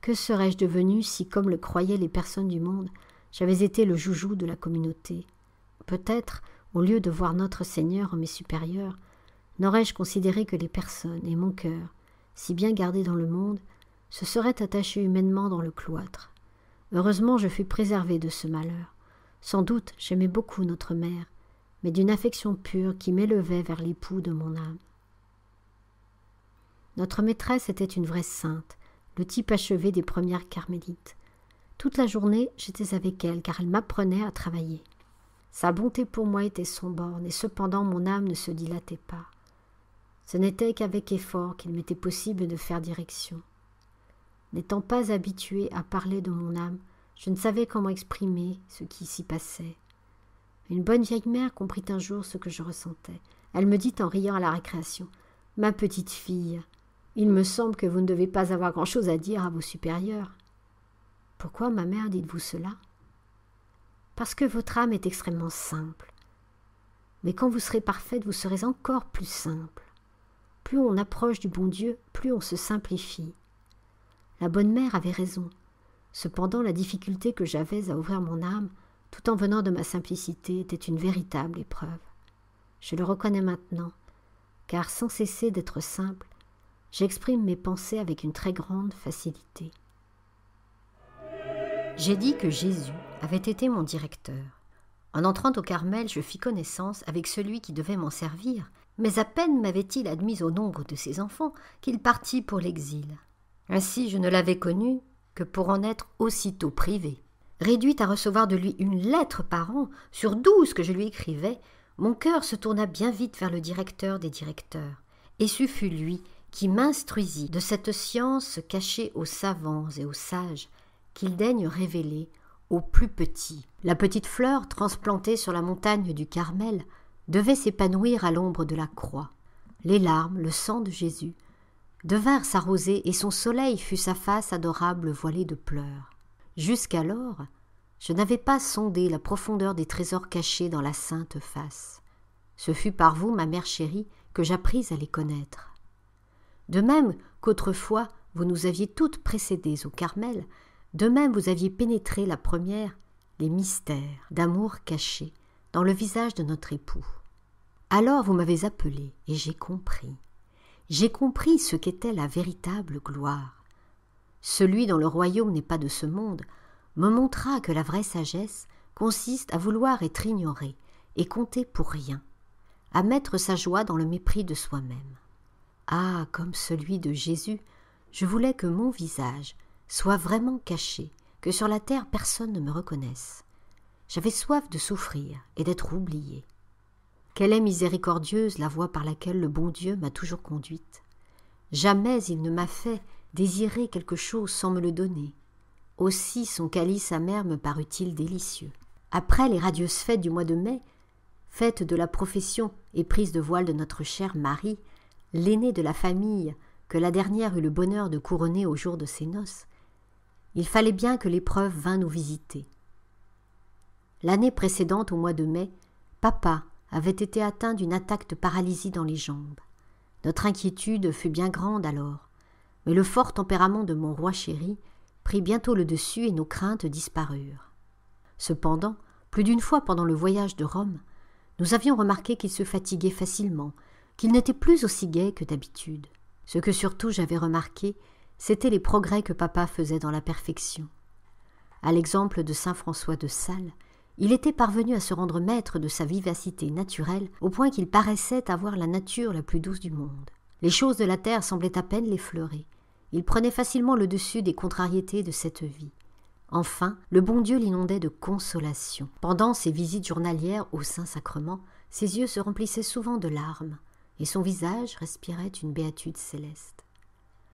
Que serais-je devenue si, comme le croyaient les personnes du monde, j'avais été le joujou de la communauté? Peut-être, au lieu de voir notre Seigneur en mes supérieurs, n'aurais-je considéré que les personnes et mon cœur, si bien gardés dans le monde, se seraient attachés humainement dans le cloître. Heureusement, je fus préservée de ce malheur. Sans doute, j'aimais beaucoup notre mère, mais d'une affection pure qui m'élevait vers l'époux de mon âme. Notre maîtresse était une vraie sainte, le type achevé des premières carmélites. Toute la journée, j'étais avec elle, car elle m'apprenait à travailler. Sa bonté pour moi était sans borne, et cependant mon âme ne se dilatait pas. Ce n'était qu'avec effort qu'il m'était possible de faire direction. N'étant pas habituée à parler de mon âme, je ne savais comment exprimer ce qui s'y passait. Une bonne vieille mère comprit un jour ce que je ressentais. Elle me dit en riant à la récréation, « Ma petite fille, il me semble que vous ne devez pas avoir grand-chose à dire à vos supérieurs. » « Pourquoi, ma mère, dites-vous cela ? » « Parce que votre âme est extrêmement simple. Mais quand vous serez parfaite, vous serez encore plus simple. Plus on approche du bon Dieu, plus on se simplifie. La bonne mère avait raison. Cependant, la difficulté que j'avais à ouvrir mon âme, tout en venant de ma simplicité, était une véritable épreuve. Je le reconnais maintenant, car sans cesser d'être simple, j'exprime mes pensées avec une très grande facilité. J'ai dit que Jésus avait été mon directeur. En entrant au Carmel, je fis connaissance avec celui qui devait m'en servir, mais à peine m'avait-il admis au nombre de ses enfants qu'il partit pour l'exil. Ainsi je ne l'avais connu que pour en être aussitôt privé. Réduite à recevoir de lui une lettre par an sur 12 que je lui écrivais, mon cœur se tourna bien vite vers le directeur des directeurs, et ce fut lui qui m'instruisit de cette science cachée aux savants et aux sages, qu'il daigne révéler aux plus petits. La petite fleur transplantée sur la montagne du Carmel devait s'épanouir à l'ombre de la croix. Les larmes, le sang de Jésus, devinrent sa rosée et son soleil fut sa face adorable voilée de pleurs. Jusqu'alors, je n'avais pas sondé la profondeur des trésors cachés dans la sainte face. Ce fut par vous, ma mère chérie, que j'appris à les connaître. De même qu'autrefois vous nous aviez toutes précédées au Carmel, de même vous aviez pénétré la première, les mystères d'amour cachés dans le visage de notre époux. Alors vous m'avez appelé et j'ai compris. J'ai compris ce qu'était la véritable gloire. Celui dont le royaume n'est pas de ce monde me montra que la vraie sagesse consiste à vouloir être ignoré et compter pour rien, à mettre sa joie dans le mépris de soi-même. Ah, comme celui de Jésus, je voulais que mon visage soit vraiment caché, que sur la terre personne ne me reconnaisse. J'avais soif de souffrir et d'être oubliée. Quelle est miséricordieuse la voie par laquelle le bon Dieu m'a toujours conduite. Jamais il ne m'a fait désirer quelque chose sans me le donner. Aussi son calice amer me parut-il délicieux. Après les radieuses fêtes du mois de mai, fête de la profession et prise de voile de notre chère Marie, l'aînée de la famille que la dernière eut le bonheur de couronner au jour de ses noces, il fallait bien que l'épreuve vînt nous visiter. L'année précédente, au mois de mai, papa avait été atteint d'une attaque de paralysie dans les jambes. Notre inquiétude fut bien grande alors, mais le fort tempérament de mon roi chéri prit bientôt le dessus et nos craintes disparurent. Cependant, plus d'une fois pendant le voyage de Rome, nous avions remarqué qu'il se fatiguait facilement, qu'il n'était plus aussi gai que d'habitude. Ce que surtout j'avais remarqué, c'étaient les progrès que papa faisait dans la perfection. À l'exemple de saint François de Sales, il était parvenu à se rendre maître de sa vivacité naturelle au point qu'il paraissait avoir la nature la plus douce du monde. Les choses de la terre semblaient à peine l'effleurer. Il prenait facilement le dessus des contrariétés de cette vie. Enfin, le bon Dieu l'inondait de consolation. Pendant ses visites journalières au Saint-Sacrement, ses yeux se remplissaient souvent de larmes, et son visage respirait une béatude céleste.